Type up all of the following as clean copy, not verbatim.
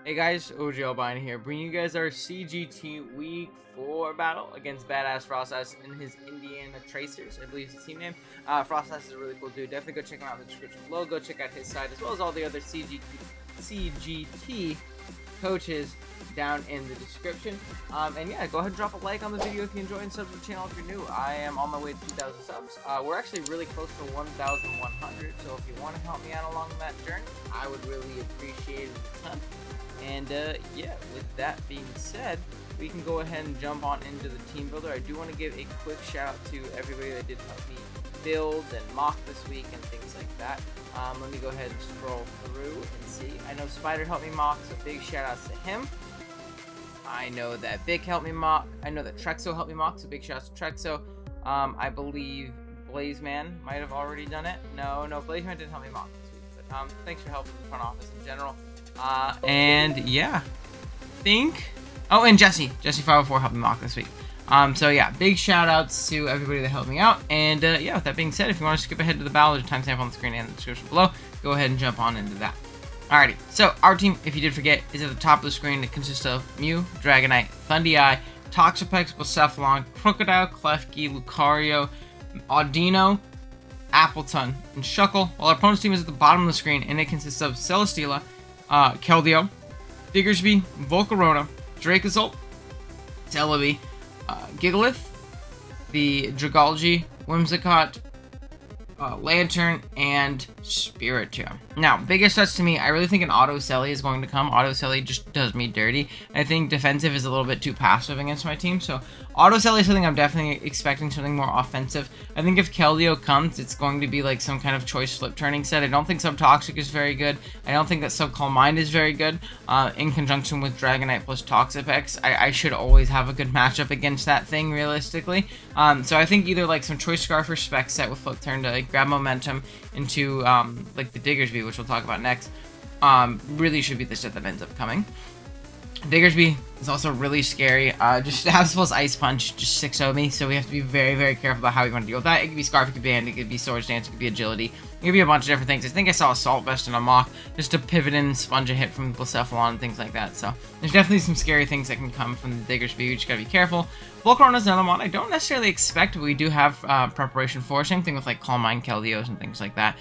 Hey guys, OGalbina here, bringing you guys our CGT Week 4 battle against Badass Frostas and his Indiana Tracers, I believe is his team name. Frostas is a really cool dude. Definitely go check him out in the description below. Go check out his side as well as all the other CGT coaches down in the description. And yeah, go ahead and drop a like on the video if you enjoy and sub to the channel if you're new. I am on my way to 2,000 subs. We're actually really close to 1,100, so if you want to help me out along that journey, I would really appreciate it a ton. And yeah, with that being said, we can go ahead and jump on into the team builder. I do want to give a quick shout out to everybody that did help me build and mock this week and things like that. Let me go ahead and scroll through and see. I know Spider helped me mock, so big shout outs to him. I know that Vic helped me mock. I know that Trexo helped me mock, so big shout outs to Trexo. I believe Blazeman might have already done it. No, Blazeman didn't help me mock this week, but thanks for helping the front office in general. And yeah, oh, and Jesse 504 helped me mock this week. So yeah, big shout outs to everybody that helped me out. And yeah, with that being said, if you want to skip ahead to the battle, there's a timestamp on the screen and in the description below. Go ahead and jump on into that. Alrighty, so our team, if you did forget, is at the top of the screen. It consists of Mew, Dragonite, Thundee, Toxapex, Blacephalon, Crocodile, Klefki, Lucario, Audino, Appleton, and Shuckle, while our opponent's team is at the bottom of the screen, and it consists of Celesteela, Keldeo, Diggersby, Volcarona, Dracozolt, Celebi, Gigalith, the Dragalge, Whimsicott, Lantern, and Spiritomb. Now, biggest threats to me, I really think an Auto Selly is going to come. Auto Selly just does me dirty. I think defensive is a little bit too passive against my team, so Auto Selly is something I'm definitely expecting, something more offensive. I think if Keldeo comes, it's going to be like some kind of choice flip turning set. I don't think Subtoxic is very good. I don't think that Subcalm Mind is very good. In conjunction with Dragonite plus Toxapex, I should always have a good matchup against that thing, realistically. So I think either like some Choice Scarf or Spec set with flip turn to like, grab momentum into like the Diggersby, which we'll talk about next, really should be the set that ends up coming. Diggersby is also really scary. Just stabs plus Ice Punch, just 6-0 me, so we have to be very, very careful about how we want to deal with that. It could be Scarf, it could be Hand, it could be Swords Dance, it could be Agility, it could be a bunch of different things. I think I saw Assault Vest in a mock, just to pivot in, sponge a hit from Blacephalon and things like that. So there's definitely some scary things that can come from the Diggersby. We just gotta be careful. Volcarona is another one I don't necessarily expect, but we do have preparation for. Same thing with like Calm Mind, Keldeos, and things like that.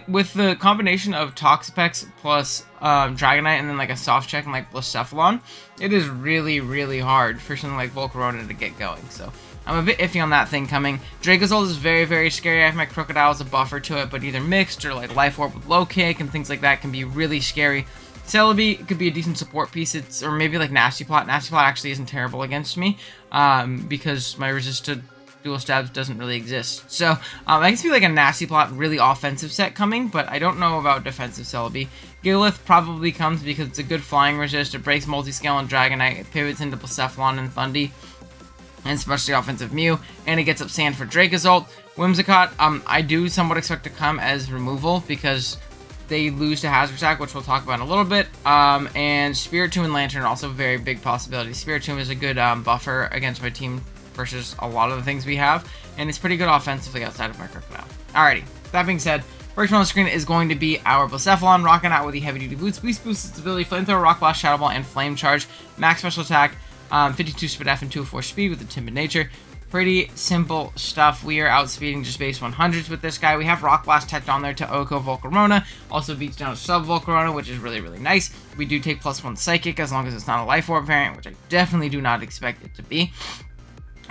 With the combination of Toxapex plus Dragonite and then like a soft check and like Blacephalon, it is really, really hard for something like Volcarona to get going. So I'm a bit iffy on that thing coming. Dracozolt is very, very scary. I have my Crocodile as a buffer to it, but either mixed or like Life Orb with low kick and things like that can be really scary. Celebi could be a decent support piece. Or maybe like Nasty Plot. Nasty Plot actually isn't terrible against me because my resist to dual stabs doesn't really exist. So I guess be like a Nasty Plot really offensive set coming, but I don't know about defensive Celebi. Gigalith probably comes because it's a good flying resist. It breaks multi-scale on Dragonite. It pivots into Blacephalon and Thundee, and especially offensive Mew, and it gets up Sand for Dracozolt. Whimsicott, I do somewhat expect to come as removal because they lose to Hazard Attack, which we'll talk about in a little bit. And Spiritomb and Lantern are also very big possibilities. Spiritomb is a good buffer against my team versus a lot of the things we have, and it's pretty good offensively outside of my Crocodile. Alrighty, that being said, first one on the screen is going to be our Blacephalon, rocking out with the heavy duty boots. Beast boosts its ability, Flamethrower, Rock Blast, Shadow Ball, and Flame Charge. Max special attack, 52 speed F and 204 speed with a timid nature. Pretty simple stuff. We are outspeeding just base 100s with this guy. We have Rock Blast teched on there to Oko Volcarona. Also beats down a sub Volcarona, which is really, really nice. We do take +1 Psychic as long as it's not a Life Orb variant, which I definitely do not expect it to be.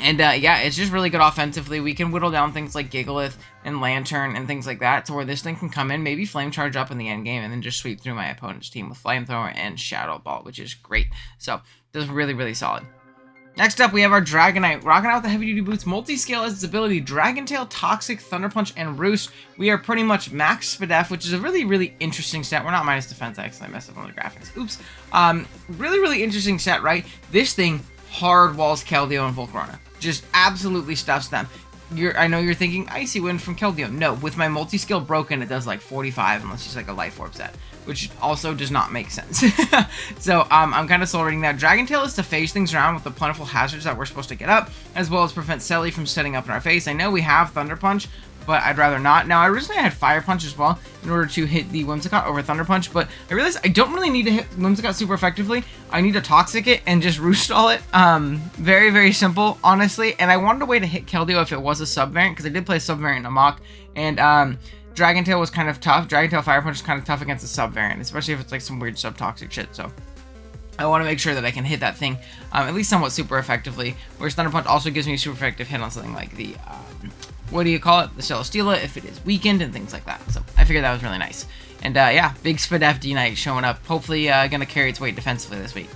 And yeah, it's just really good offensively. We can whittle down things like Gigalith and Lantern and things like that to where this thing can come in, maybe Flame Charge up in the end game, and then just sweep through my opponent's team with Flamethrower and Shadow Ball, which is great. So, this is really, really solid. Next up, we have our Dragonite, rocking out with the heavy-duty boots, multi-scale as its ability, Dragon Tail, Toxic, Thunder Punch, and Roost. We are pretty much max speed F, which is a really, really interesting set. We're not minus defense, I accidentally messed up on the graphics. Oops. Really, really interesting set, right? This thing hard walls Keldeo and Volcarona. Just absolutely stuffs them. I know you're thinking, Icy Wind from Keldeo. No, with my multi-skill broken, it does like 45 unless it's like a Life Orb set, which also does not make sense. So I'm kind of soul reading that. Dragon Tail is to phase things around with the plentiful hazards that we're supposed to get up, as well as prevent Selly from setting up in our face. I know we have Thunder Punch, but I'd rather not. Now, originally I had Fire Punch as well in order to hit the Whimsicott over Thunder Punch, but I realized I don't really need to hit Whimsicott super effectively. I need to Toxic it and just Roost Stall it. Very, very simple, honestly. And I wanted a way to hit Keldeo if it was a sub-variant, because I did play a sub-variant Amok, and Dragon Tail was kind of tough. Dragon Tail Fire Punch is kind of tough against a sub-variant, especially if it's like some weird sub-toxic shit, so I want to make sure that I can hit that thing at least somewhat super effectively, whereas Thunder Punch also gives me a super effective hit on something like the, what do you call it? The Celesteela, if it is weakened and things like that. So I figured that was really nice. And yeah, big Spadef D-Knight showing up. Hopefully going to carry its weight defensively this week.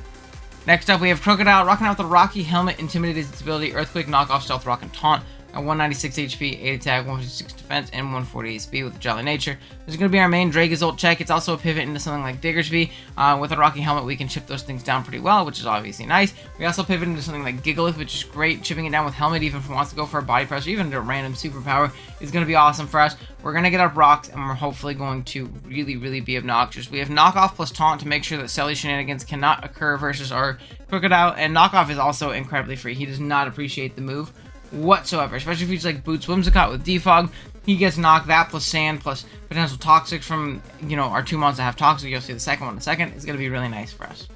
Next up, we have Crocodile rocking out with the Rocky Helmet, Intimidated its ability, Earthquake, Knockoff, Stealth, Rock, and Taunt. At 196 HP, 8 attack, 156 defense, and 148 speed with Jolly Nature. This is going to be our main Dragozolt check. It's also a pivot into something like Diggersby. With a Rocky Helmet, we can chip those things down pretty well, which is obviously nice. We also pivot into something like Gigalith, which is great. Chipping it down with Helmet, even if it wants to go for a body press or even a random superpower, is going to be awesome for us. We're going to get up rocks, and we're hopefully going to really, really be obnoxious. We have Knockoff plus Taunt to make sure that Selly shenanigans cannot occur versus our Crocodile, and Knockoff is also incredibly free. He does not appreciate the move whatsoever, especially if he's like Boots Whimsicott with Defog. He gets knocked, that plus Sand plus potential Toxic from, you know, our 2 mons that have Toxic. You'll see the second one in a second. It's going to be really nice for us.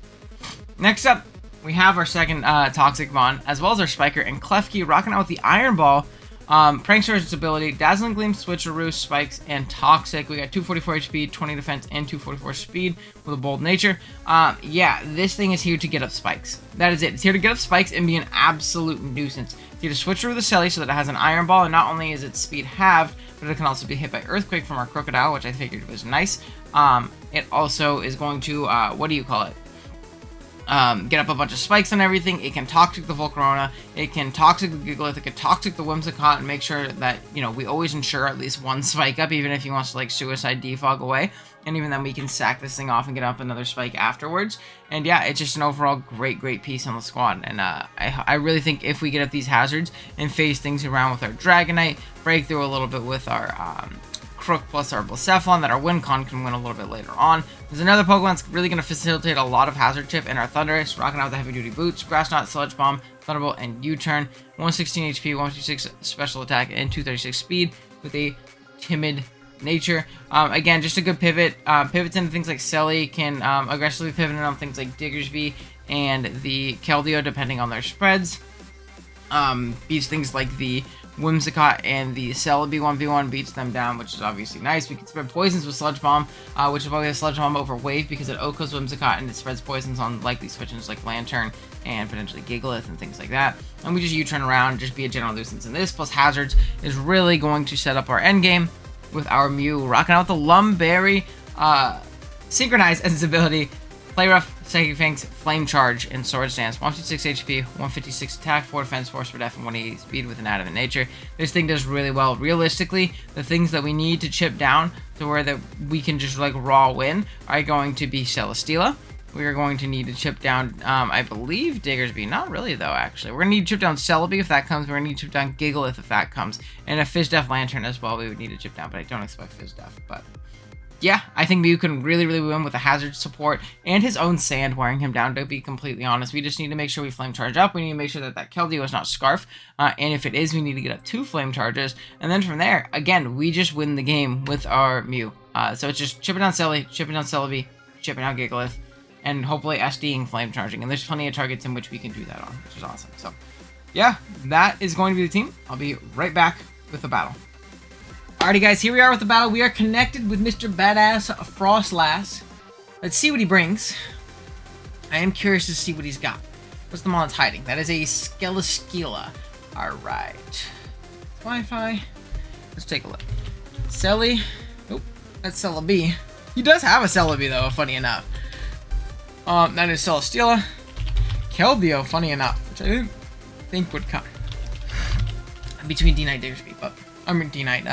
Next up, we have our second Toxic Mon, as well as our Spiker and Klefki rocking out with the Iron Ball, Prankster's ability, Dazzling Gleam, Switcheroo, Spikes, and Toxic. We got 244 HP, 20 defense, and 244 speed with a Bold Nature. Yeah, this thing is here to get up Spikes. That is it. It's here to get up Spikes and be an absolute nuisance. It's here to switch through the Selly so that it has an Iron Ball, and not only is its speed halved, but it can also be hit by Earthquake from our Crocodile, which I figured was nice. It also is going to, what do you call it? Get up a bunch of spikes and everything. It can Toxic the Volcarona, it can Toxic the Gigalith, it can Toxic the Whimsicott, and make sure that, you know, we always ensure at least one spike up, even if he wants to, like, Suicide Defog away. And even then, we can sack this thing off and get up another spike afterwards. And yeah, it's just an overall great, great piece on the squad. And I really think if we get up these hazards and phase things around with our Dragonite, break through a little bit with our Crook plus our Blacephalon, that our Wincon can win a little bit later on. There's another Pokemon that's really going to facilitate a lot of hazard chip, and our Thundurus, rocking out with the heavy duty boots, Grass Knot, Sludge Bomb, Thunderbolt, and U-Turn. 116 HP, 156 special attack, and 236 speed with a timid nature. Again, just a good pivot. Pivots into things like Selly, can aggressively pivot on things like Diggersby and the Keldeo, depending on their spreads. Beats things like the Whimsicott and the Celebi 1v1, beats them down, which is obviously nice. We can spread poisons with Sludge Bomb, which is probably a Sludge Bomb over Wave because it Okos Whimsicott and it spreads poisons on likely switches like Lantern and potentially Gigalith and things like that. And we just U-turn around, just be a general nuisance. And this plus hazards is really going to set up our endgame with our Mew rocking out the Lumberry, synchronized as its ability, Play Rough, Psychic Fangs, Flame Charge, and Sword Stance. 156 HP, 156 attack, 4 defense, 4 speed, and 180 speed with an Adamant Nature. This thing does really well. Realistically, the things that we need to chip down to where that we can just like raw win are going to be Celesteela. We are going to need to chip down, I believe, Diggersby. Not really, though, actually. We're going to need to chip down Celebi if that comes. We're going to need to chip down Gigalith if that comes. And a Fizzdeath Lantern as well we would need to chip down, but I don't expect Fizzdeath. But yeah, I think Mew can really, really win with a hazard support and his own sand wearing him down, to be completely honest. We just need to make sure we flame charge up. We need to make sure that that Keldeo is not Scarf. And if it is, we need to get up 2 flame charges. And then from there, again, we just win the game with our Mew. So it's just chipping down Selly, chipping down Celebi, chipping down Gigalith, and hopefully SDing flame charging. And there's plenty of targets in which we can do that on, which is awesome. So yeah, that is going to be the team. I'll be right back with the battle. Alrighty guys, here we are with the battle. We are connected with Mr. Badass Frostlass. Let's see what he brings. I am curious to see what he's got. What's the mon that's hiding? That is a Skelaskeela. Alright. Wi-Fi. Let's take a look. Selly. Oh, that's Celebi. He does have a Celebi though, funny enough. That is Celesteela. Keldeo, funny enough, which I didn't think would come between D-Knight Diggersby, but I mean D-Knight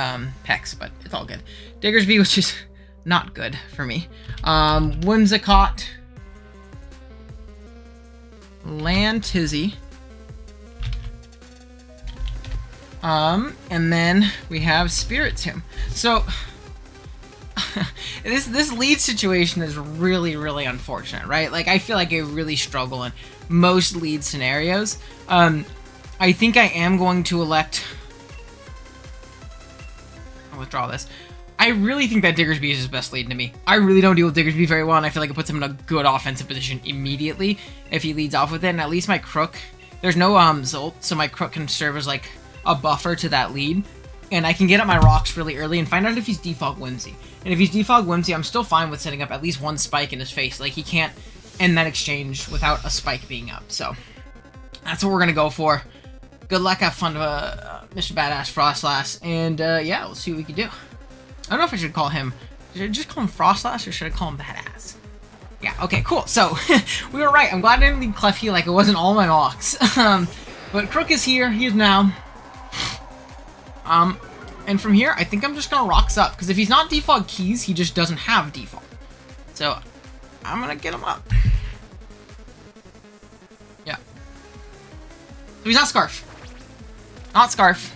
Pex, but it's all good. Diggersby, which is not good for me. Whimsicott, Lantizzy, and then we have Spiritomb. So this lead situation is really, really unfortunate, right? Like, I feel like I really struggle in most lead scenarios. I think I am going to elect I'll withdraw this. I really think that Diggersby is his best lead to me. I really don't deal with Diggersby very well, and I feel like it puts him in a good offensive position immediately if he leads off with it. And at least my Crook, there's no Zolt, so my Crook can serve as like a buffer to that lead. And I can get up my rocks really early and find out if he's Defog Whimsy. And if he's Defog Whimsy, I'm still fine with setting up at least one spike in his face. Like, he can't end that exchange without a spike being up. So that's what we're going to go for. Good luck, have fun, Mr. Badass Frostlass. And yeah, we'll see what we can do. I don't know if I should call him... Should I just call him Frostlass or should I call him Badass? Yeah, okay, cool. So, we were right. I'm glad I didn't leave Klefki like it wasn't all my mocks. But Crook is here. He is now. And from here, I think I'm just gonna rocks up. Because if he's not Defog Keys, he just doesn't have Defog. So, I'm gonna get him up. Yeah. So he's not Scarf. Not Scarf.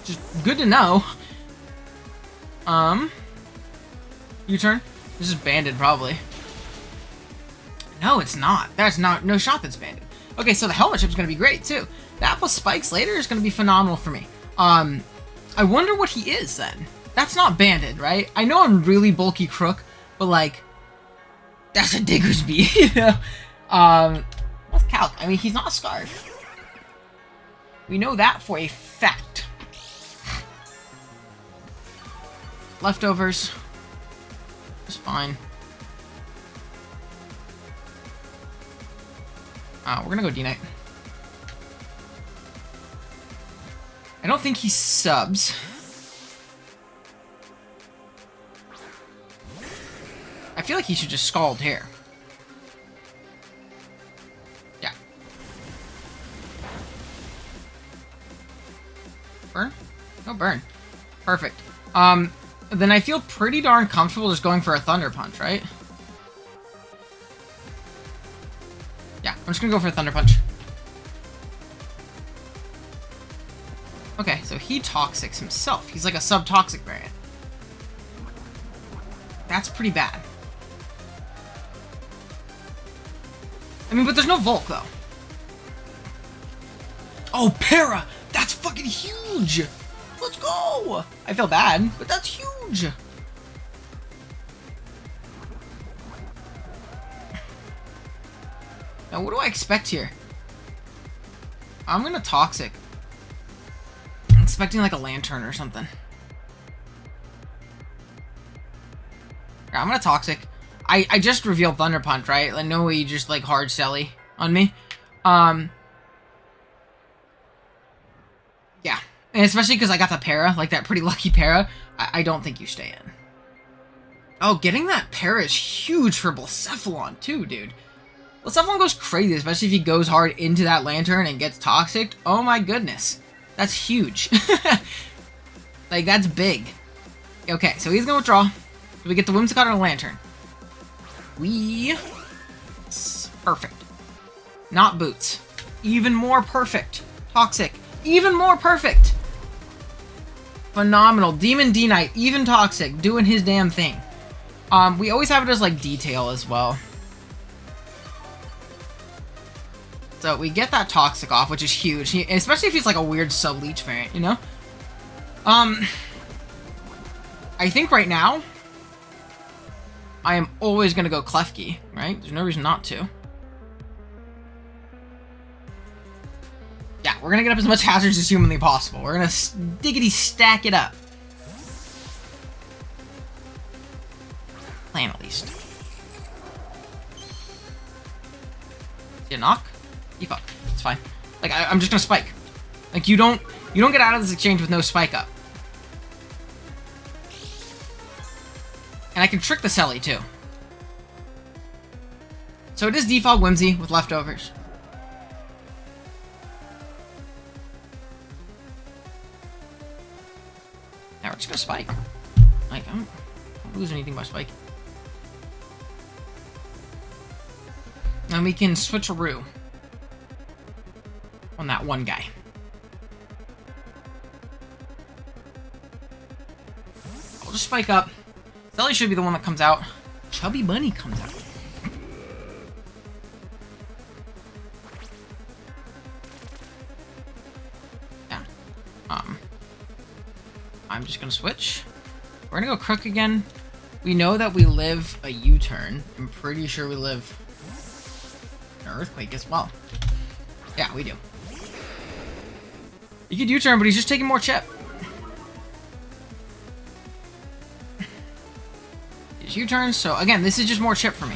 Just good to know. U-turn? This is banded, probably. No, it's not. There's no shot that's banded. Okay, so the helmet chip's gonna be great, too. That plus spikes later is gonna be phenomenal for me. I wonder what he is, then. That's not banded, right? I know I'm really bulky Crook, but, like, that's a Diggersby, you know? What's Calc? I mean, he's not a Scarf. We know that for a fact. Leftovers. It's fine. We're gonna go D-Knight. I don't think he subs. I feel like he should just Scald here. Yeah. Burn? No burn. Perfect. Then I feel pretty darn comfortable just going for a Thunder Punch, right? Yeah, I'm just gonna go for a Thunder Punch. Okay, so he Toxics himself. He's like a sub-Toxic variant. That's pretty bad. I mean, but there's no Volk, though. Oh, Para! That's fucking huge! Let's go! I feel bad, but that's huge! Now, what do I expect here? I'm gonna Toxic. I'm expecting like a Lantern or something. Yeah, I'm gonna Toxic. I just revealed Thunder Punch, right? Like, no way you just like hard Selly on me. Yeah. And especially because I got the Para, like that pretty lucky Para, I don't think you stay in. Oh, getting that Para is huge for Blacephalon too, dude. Blacephalon goes crazy, especially if he goes hard into that Lantern and gets Toxic. Oh my goodness. That's huge. Like, that's big. Okay, so he's gonna withdraw. We get the Whimsicott and a Lantern. Perfect. Not Boots. Even more perfect. Toxic. Even more perfect. Phenomenal. Demon D-Knight. Even Toxic. Doing his damn thing. We always have it as, like, detail as well. So we get that Toxic off, which is huge. Especially if he's, like, a weird sub-leech variant, you know? I think right now, I am always going to go Klefki, right? There's no reason not to. Yeah, we're going to get up as much hazards as humanly possible. We're going to diggity stack it up. Plan, at least. See a knock? Defuck. It's fine. Like, I'm just going to spike. Like, you don't get out of this exchange with no spike up. And I can trick the Selly, too. So it is Defog Whimsy with leftovers. Now we're just gonna spike. Like, I don't lose anything by spike. And we can switcheroo on that one guy. I'll just spike up. Selly should be the one that comes out. Chubby Bunny comes out. Yeah. I'm just gonna switch. We're gonna go Crook again. We know that we live a U-turn. I'm pretty sure we live an Earthquake as well. Yeah, we do. He could U-turn, but he's just taking more chip. His U-turn, so again, this is just more chip for me.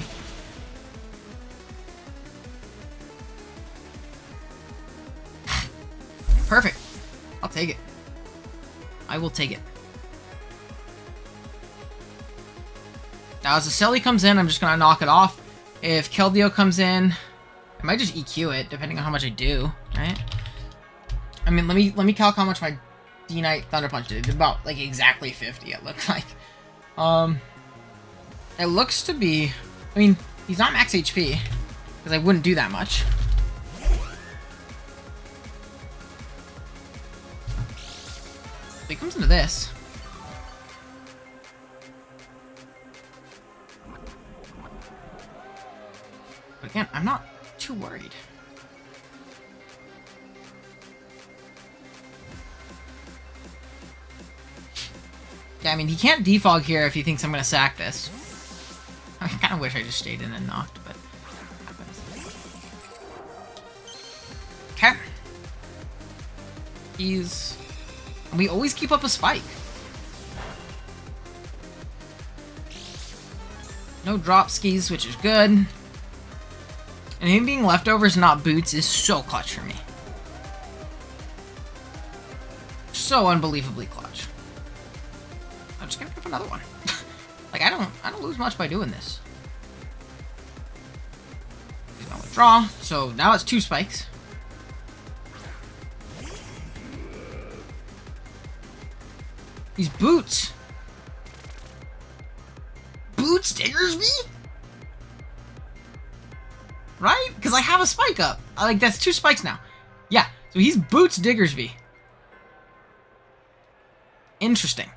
Perfect. I'll take it. I will take it. Now, as the Selly comes in, I'm just going to knock it off. If Keldeo comes in, I might just EQ it, depending on how much I do, right? I mean, let me calc how much my D-Knight Thunder Punch did. It did about, like, exactly 50, it looked like. It looks to be... I mean, he's not max HP, because I wouldn't do that much. So he comes into this. But again, I'm not too worried. Yeah, I mean, he can't defog here if he thinks I'm going to sack this. I kind of wish I just stayed in and knocked, but happens. Okay. He's... We always keep up a spike. No drop skis, which is good. And him being leftovers, not boots, is so clutch for me. So unbelievably clutch. I'm just gonna pick up another one. Like I don't lose much by doing this. He's gonna withdraw, so now it's 2 spikes. These boots. Boots Diggersby? Right? Because I have a spike up. Like, that's 2 spikes now. Yeah, so he's Boots Diggersby. Interesting.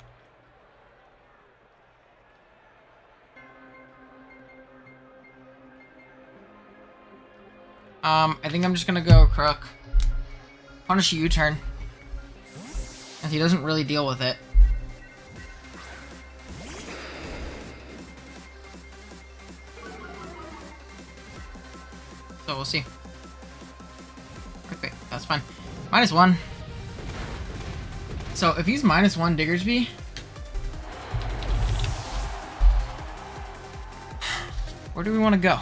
I think I'm just gonna go Crook. Punish a U-turn. And he doesn't really deal with it. So we'll see. Okay, that's fine. -1. So if he's -1 Diggersby, where do we want to go?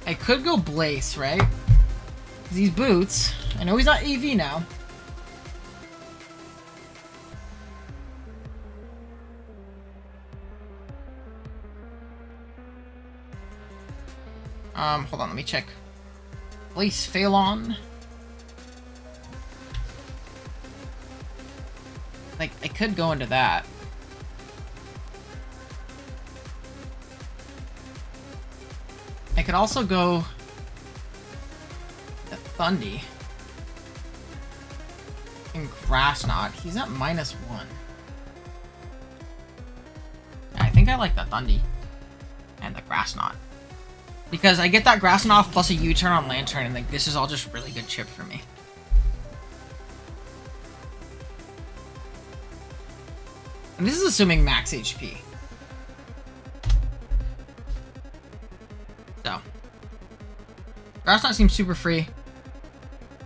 I could go Blaze, right? 'Cause these boots. I know he's not AV now. Hold on, let me check. Blaze Phalon. Like, I could go into that. I could also go at Thundy and Grass Knot. He's at -1. Yeah, I think I like the Thundy and the Grass Knot. Because I get that Grass Knot off plus a U-turn on Lantern, and like this is all just really good chip for me. And this is assuming max HP. So. Grass Knot seems super free.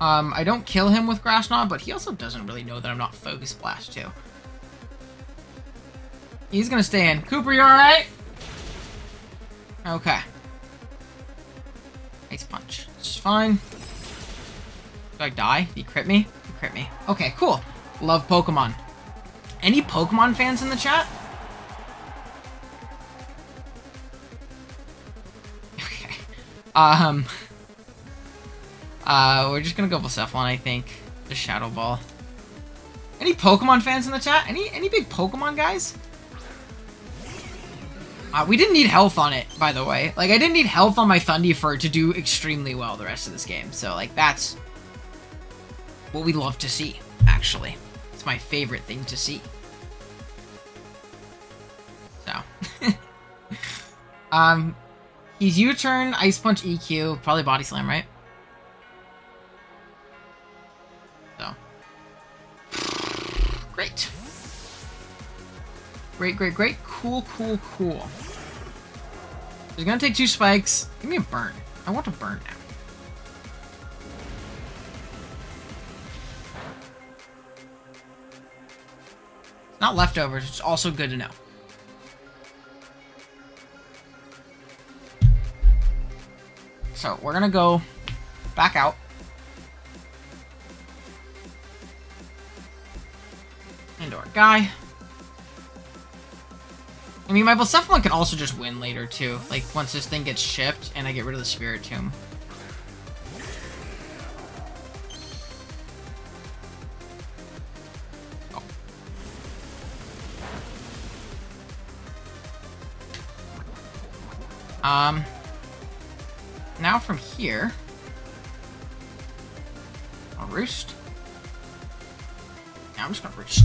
I don't kill him with Grass Knot, but he also doesn't really know that I'm not Focus Blast too. He's gonna stay in. Cooper, you alright? Okay. Ice Punch. It's fine. Did I die? Did he crit me? He crit me. Okay, cool. Love Pokemon. Any Pokemon fans in the chat? Okay. We're just gonna go Blacephalon, I think. The Shadow Ball. Any Pokemon fans in the chat? Any big Pokemon guys? We didn't need health on it, by the way. Like, I didn't need health on my Thundy for it to do extremely well the rest of this game. So, like, that's what we love to see, actually. It's my favorite thing to see. So. He's U-turn, Ice Punch, EQ, probably Body Slam, right? Great, great, great. Cool, cool, cool. He's gonna take 2 spikes. Give me a burn. I want a burn now. It's not leftovers, it's also good to know. So we're gonna go back out. Into our guy. I mean, my Blacephalon can also just win later, too. Like, once this thing gets shipped and I get rid of the Spirit Tomb. Oh. Now from here... I'll roost. Now I'm just gonna roost.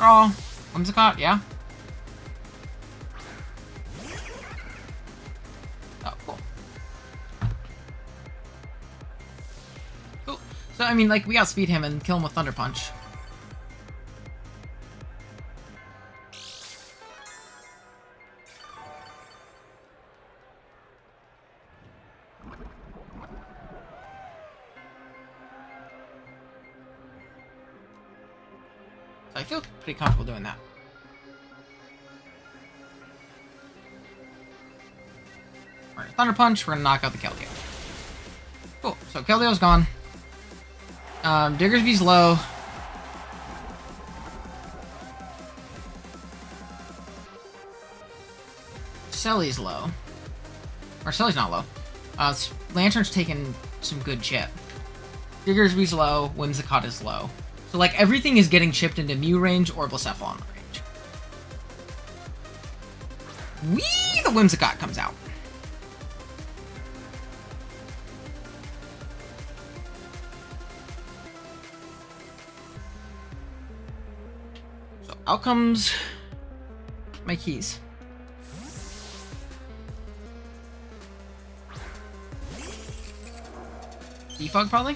Oh, Whimsicott, yeah. Oh, cool. Cool. So, I mean, like, we outspeed him and kill him with Thunder Punch. I feel pretty comfortable doing that. Alright, Thunder Punch, we're gonna knock out the Keldeo. Cool, so Keldeo's gone. Diggersby's low. Selly's low. Or Selly's not low. Lantern's taking some good chip. Diggersby's low, Whimsicott is low. So, like, everything is getting chipped into Mew range or Blacephalon range. Whee! The Whimsicott comes out. So, out comes my keys. Defog, probably?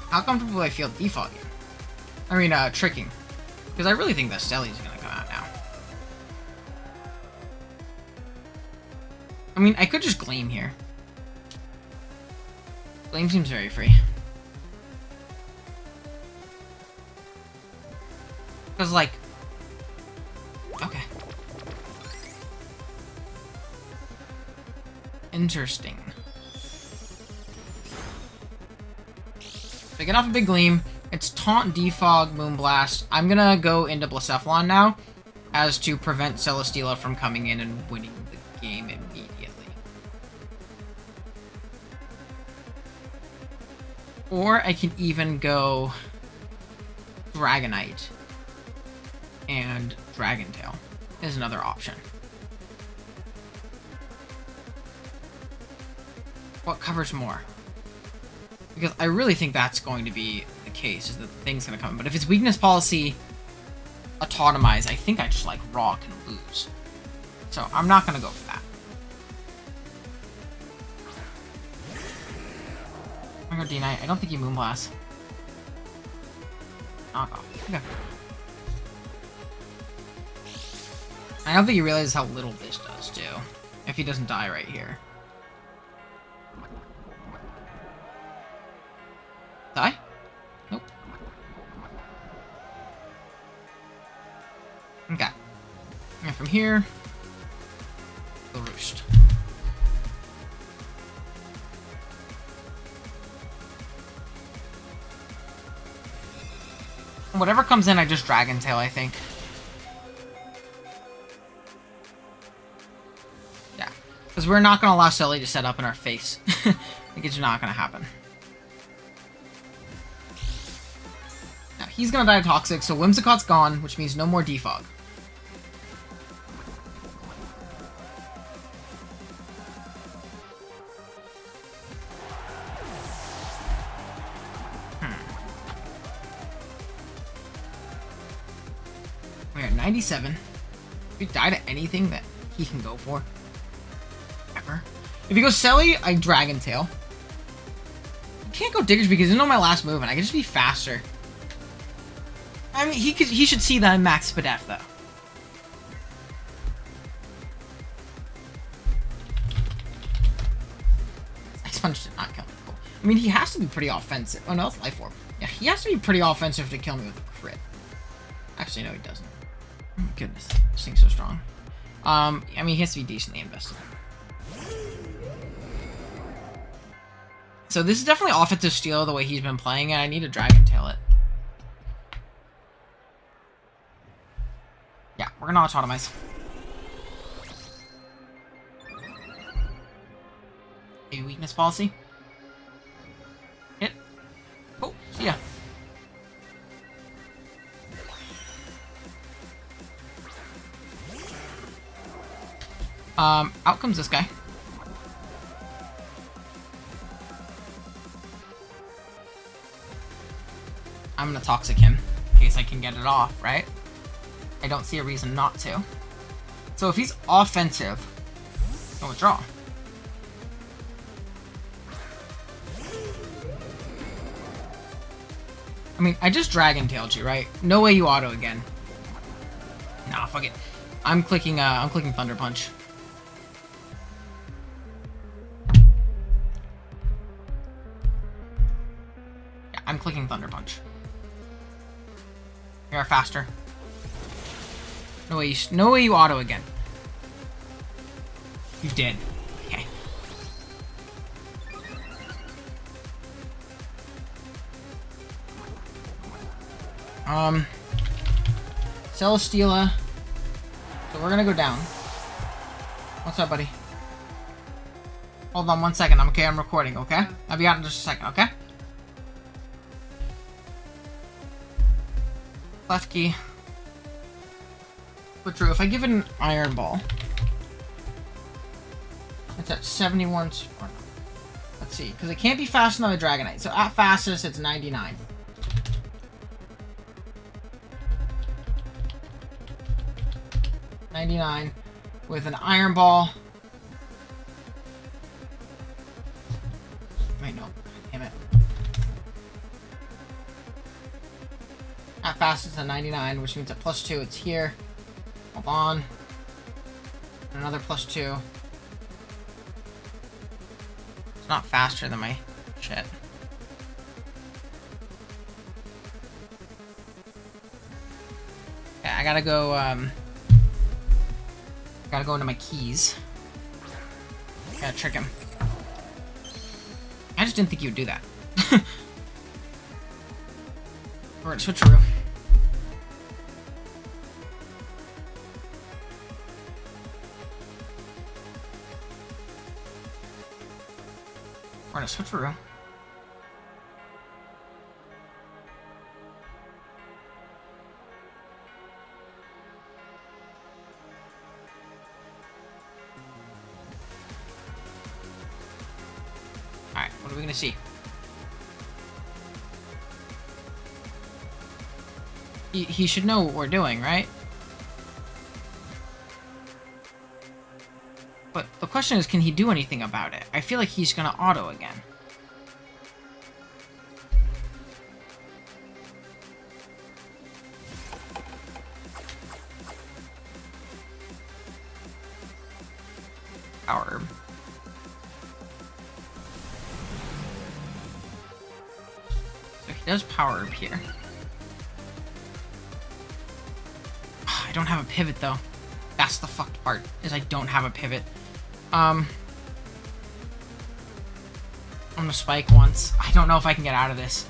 How comfortable do I feel defogging? I mean, tricking. Because I really think that Stelly's gonna come out now. I mean, I could just Gleam here. Gleam seems very free. Because, like... Okay. Interesting. So I get off a big Gleam. It's Taunt, Defog, Moonblast. I'm gonna go into Blacephalon now, as to prevent Celesteela from coming in and winning the game immediately. Or I can even go Dragonite and Dragon Tail is another option. What covers more? Because I really think that's going to be the case, is that the thing's going to come. But if it's Weakness Policy, Autotomize, I think I just, like, Raw can lose. So I'm not going to go for that. I'm going to go D-Knight. I don't think he Moonblast. Knock off. Okay. I don't think he realizes how little this does, too. If he doesn't die right here. Die? Nope. Okay. And from here, the Roost. Whatever comes in, I just Dragon Tail, I think. Yeah. Because we're not going to allow Selly to set up in our face. Like, it's not going to happen. Now, he's going to die Toxic, so Whimsicott's gone, which means no more Defog. We're at 97. If we die to anything that he can go for. Ever. If he goes Selly, I Dragon Tail. I can't go Diggers because I know my last move and I can just be faster. I mean, he should see that I'm max Spadef though. Ice Punch did not kill me. Cool. I mean, he has to be pretty offensive. Oh no, that's Life Orb. Yeah, he has to be pretty offensive to kill me with a crit. Actually, no, he doesn't. Oh my goodness, this thing's so strong. I mean, he has to be decently invested. So this is definitely offensive steal the way he's been playing it. I need to Dragon Tail it. Yeah, we're gonna autotomize. A weakness policy. Hit. Oh, see ya. Out comes this guy. I'm gonna Toxic him, in case I can get it off, right? I don't see a reason not to. So if he's offensive, I'll withdraw. I mean, I just Dragon Tailed you, right? No way you auto again. Nah, fuck it. I'm clicking Thunder Punch. Yeah, I'm clicking Thunder Punch. You're faster. No way you auto again. You did. Okay. Celesteela. So we're gonna go down. What's up, buddy? Hold on 1 second. I'm recording, okay? I'll be out in just a second, okay? Klefki. But Drew, if I give it an Iron Ball, it's at 71. Let's see, because it can't be fast enough with Dragonite. So at fastest, it's 99. With an Iron Ball. Wait, no. Damn it. At fastest, it's a 99, which means at +2, it's here. Hold on. Another +2. It's not faster than my shit. Yeah, I gotta go, gotta go into my keys. Gotta trick him. I just didn't think you would do that. We're gonna switcheroo. We're gonna switcheroo. Alright, what are we gonna see? He should know what we're doing, right? But the question is, can he do anything about it? I feel like he's gonna auto again. Power Herb. So he does Power Herb here. I don't have a pivot though. That's the fucked part, is I don't have a pivot. I'm gonna spike once. I don't know if I can get out of this.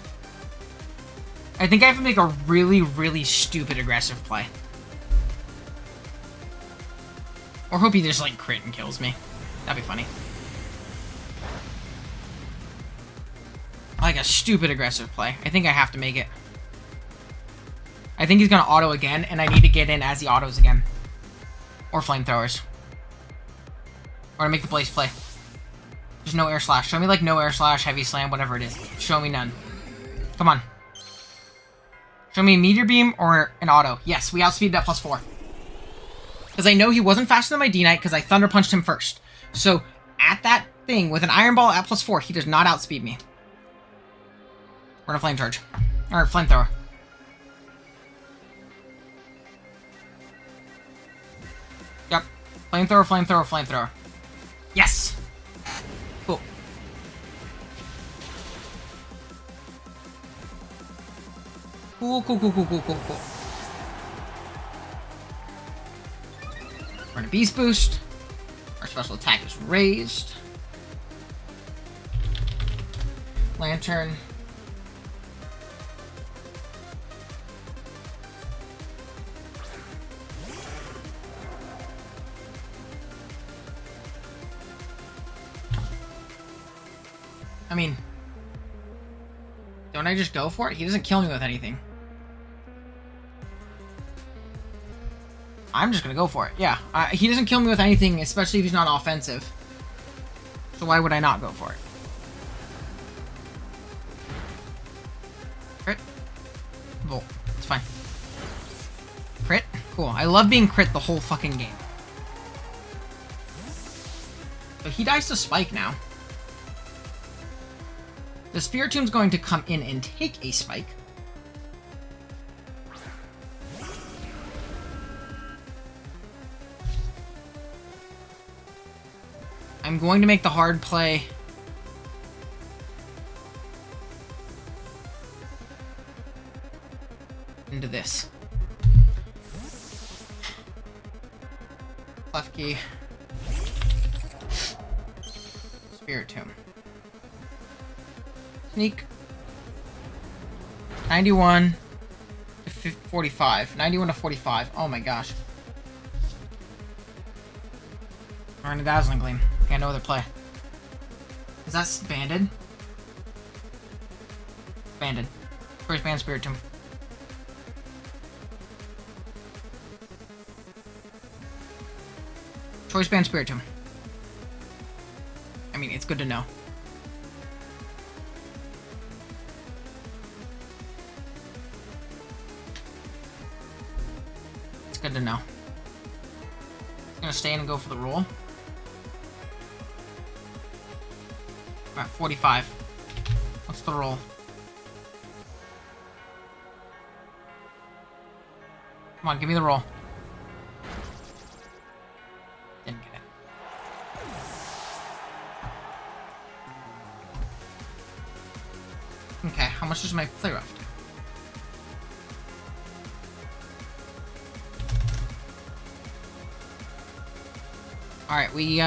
I think I have to make a really, really stupid aggressive play. Or hope he just like crit and kills me. That'd be funny. Like a stupid aggressive play. I think I have to make it. I think he's gonna auto again, and I need to get in as he autos again. Or flamethrowers. Or to make the Blaze play. There's no air slash. Show me like no air slash, heavy slam, whatever it is. Show me none. Come on. Show me a Meteor Beam or an auto. Yes, we outspeeded at +4. Because I know he wasn't faster than my D-Knight because I Thunder Punched him first. So, at that thing, with an Iron Ball at +4, he does not outspeed me. We're gonna Flame Charge. Or Flamethrower. Yep. Flamethrower, Flamethrower, Flamethrower. Yes! Cool. Cool, cool, cool, cool, cool, cool, cool. We're gonna Beast Boost. Our special attack is raised. Lantern. I mean, don't I just go for it? He doesn't kill me with anything. I'm just gonna go for it. Yeah, he doesn't kill me with anything, especially if he's not offensive. So why would I not go for it? Crit. Volt. It's fine. Crit. Cool. I love being crit the whole fucking game. So he dies to Spike now. The Spiritom's going to come in and take a Spike. I'm going to make the hard play. Into this. Klefki. Spiritomb. Sneak. 91 to 45. 91 to 45. Oh my gosh. We're in a Dazzling Gleam. I got no other play. Is that banded? Banded. First band Spiritomb. Choice band Spiritomb. I mean, it's good to know. It's good to know. It's gonna stay in and go for the roll. Alright, 45. What's the roll? Come on, give me the roll. Didn't get it. Okay, how much does my play rough do? Alright, we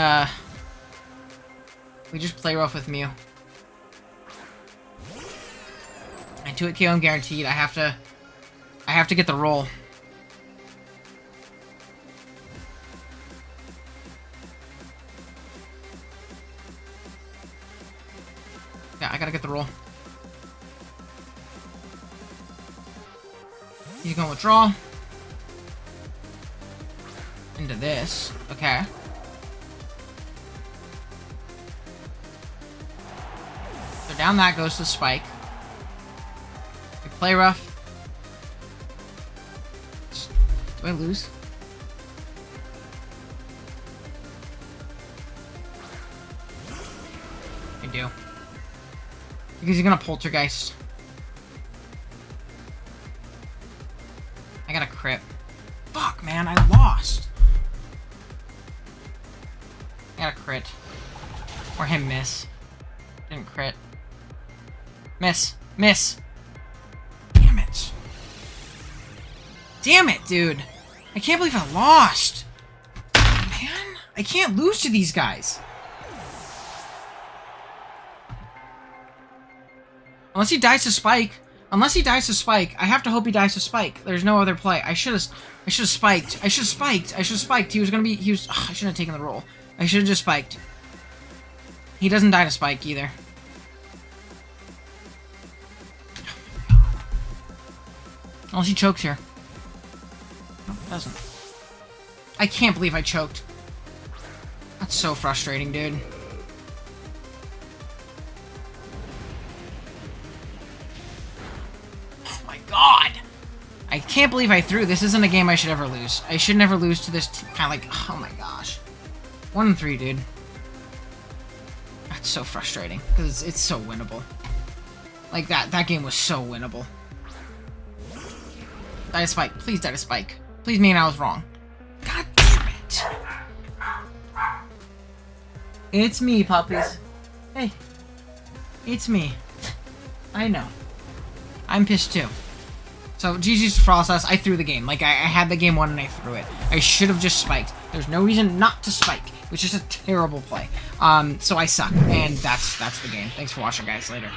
just play rough with Mew. And 2-hit KO I'm guaranteed. I have to get the roll. Yeah, I gotta get the roll. He's gonna withdraw. Into this. Okay. So down that goes to Spike. We play rough. Do I lose? I do. Because he's gonna Poltergeist. I got a crit. Fuck, man, I lost. I got a crit. Or him miss. Didn't crit. Miss. Miss. Damn it. Damn it, dude. I can't believe I lost. Man, I can't lose to these guys. Unless he dies to Spike. Unless he dies to Spike. I have to hope he dies to Spike. There's no other play. I should have spiked. I should have spiked. I should have spiked. He was gonna be... I shouldn't have taken the roll. I should have just spiked. He doesn't die to Spike either. Unless he chokes here. No, he doesn't. I can't believe I choked. That's so frustrating, dude. Oh my god! can't believe I threw. This isn't a game I should ever lose. I should never lose to this kind of like, oh my gosh. 1-3, dude. That's so frustrating, because it's so winnable. Like, that game was so winnable. Die to Spike. Please die to Spike. Please mean I was wrong. God damn it. It's me, puppies. Hey. It's me. I know. I'm pissed too. So, GG's Frostas. I threw the game. Like, I had the game won and I threw it. I should have just spiked. There's no reason not to spike. It was just a terrible play. So I suck. And that's the game. Thanks for watching, guys. Later.